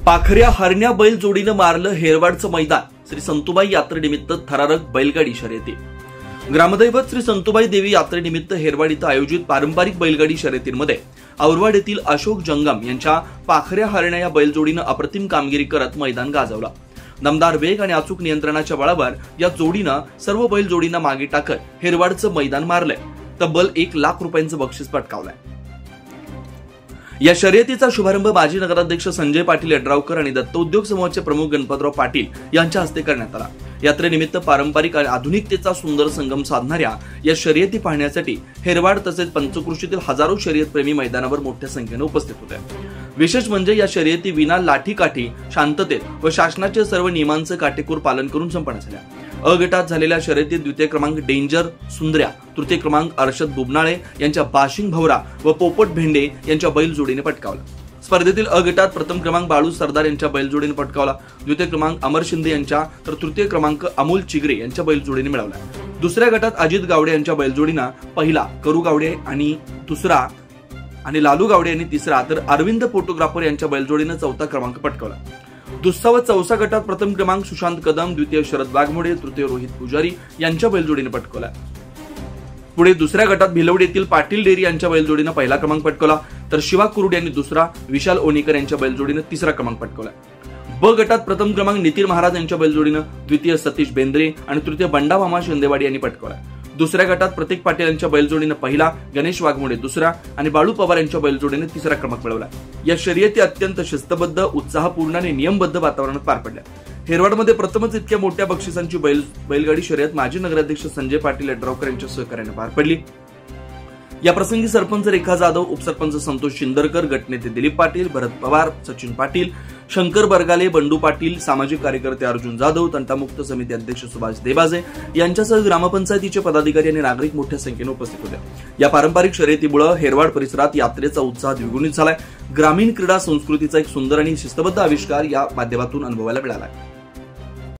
पाखऱ्या हरण्या बैल जोडीनं मारलं हेरवाडचं मैदान। श्री संतुबाई यात्रेनिमित्त थरारक बैलगाडी शर्यती। ग्रामदैवत श्री संतुबाई देवी यात्रेनिमित्त हेरवाड इथं आयोजित पारंपरिक बैलगाडी शर्यतींमध्ये औरवाड येथील अशोक जंगम यांच्या पाखऱ्या हरण्या या बैलजोडीनं अप्रतिम कामगिरी करत मैदान गाजवलं। दमदार वेग आणि अचूक नियंत्रणाच्या बळावर या जोडीनं सर्व बैलजोडींना मागे टाकत हेरवाडचं मैदान मारलंय। तब्बल 1 लाख रुपयांचं बक्षीस पटकावलंय। या शर्यतीचा शुभारंभ माजी नगराध्यक्ष संजय पाटील यड्रावकर आणि दत्त उद्योग समूहाचे प्रमुख गणपतराव पाटील यांच्या हस्ते करण्यात आला। यात्रेनिमित्त पारंपरिक आणि आधुनिकतेचा सुंदर संगम साधणाऱ्या या शर्यती पाहण्यासाठी हेरवाड तसेच पंचक्रोशीतील हजारो शर्यतप्रेमी मैदानावर मोठ्या संख्येने उपस्थित होते। विशेष म्हणजे या शर्यती विना लाठीकाठी, शांततेत व शासनाच्या सर्व नियमांचं काटेकोर पालन करून संपन्न झाल्या। अ गटात झालेल्या शर्यतीत द्वितीय क्रमांक डेंजर सुंदर्या, तृतीय क्रमांक अर्षद बुबनाळे यांच्या बाशिंग भवरा व पोपट भेंडे यांच्या बैलजोडीने पटकावला। स्पर्धेतील अ गटात प्रथम क्रमांक बाळू सरदार यांच्या बैलजोडीने पटकावला, द्वितीय क्रमांक अमर शिंदे यांच्या तर तृतीय क्रमांक अमोल चिगरे यांच्या बैलजोडीने मिळवला। दुसऱ्या गटात अजित गावडे यांच्या बैलजोडीनं पहिला, करू गावडे आणि दुसरा आणि लालू गावडे यांनी तिसरा तर अरविंद फोटोग्राफर यांच्या बैलजोडीने चौथा क्रमांक पटकावला। दुसरा व चौथा गटात प्रथम क्रमांक सुशांत कदम, द्वितीय शरद वाघमोडे, तृतीय रोहित पुजारी यांच्या बैलजोडीने पटकावला। पुढे दुसऱ्या गटात भिलवडी येथील पाटील डेरी यांच्या बैलजोडीने पहिला क्रमांक पटकावला, तर शिवा कुरुड यांनी दुसरा, विशाल ओणीकर यांच्या बैलजोडीने तिसरा क्रमांक पटकावला। ब गटात प्रथम क्रमांक नितीन महाराज यांच्या बैलजोडीने, द्वितीय सतीश बेंद्रे आणि तृतीय बंडा मामा शिंदेवाडी यांनी पटकावला। दुसऱ्या गटात प्रतीक पाटील यांच्या बैलजोडीने पहिला, गणेश वाघमोडे दुसरा आणि बाळू पवार यांच्या बैलजोडीने तिसरा क्रमांक मिळवला। या शर्यती अत्यंत शिस्तबद्ध, उत्साहपूर्ण आणि नियमबद्ध वातावरणात पार पडल्या। हेरवाडमध्ये प्रथमच इतक्या मोठ्या बक्षिसांची बैलगाडी शर्यत माजी नगराध्यक्ष संजय पाटील यड्रावकर यांच्या सहकार्याने पार पडली। या प्रसंगी सरपंच रेखा जाधव, उपसरपंच संतोष शिंदरकर, गटनेते दिलीप पाटील, भरत पवार, सचिन पाटील, शंकर बरगाले, बंडू पाटील, सामाजिक कार्यकर्ते अर्जुन जाधव, तंटामुक्त समिती अध्यक्ष सुभाष देबाजे यांच्यासह ग्रामपंचायतीचे पदाधिकारी आणि नागरिक मोठ्या संख्येने उपस्थित होते। या पारंपरिक शर्यतीमुळे हेरवाड परिसरात यात्रेचा उत्साह द्विगुणित झालाय। ग्रामीण क्रीडा संस्कृतीचा एक सुंदर आणि शिस्तबद्ध आविष्कार या माध्यमातून अनुभवायला मिळाला।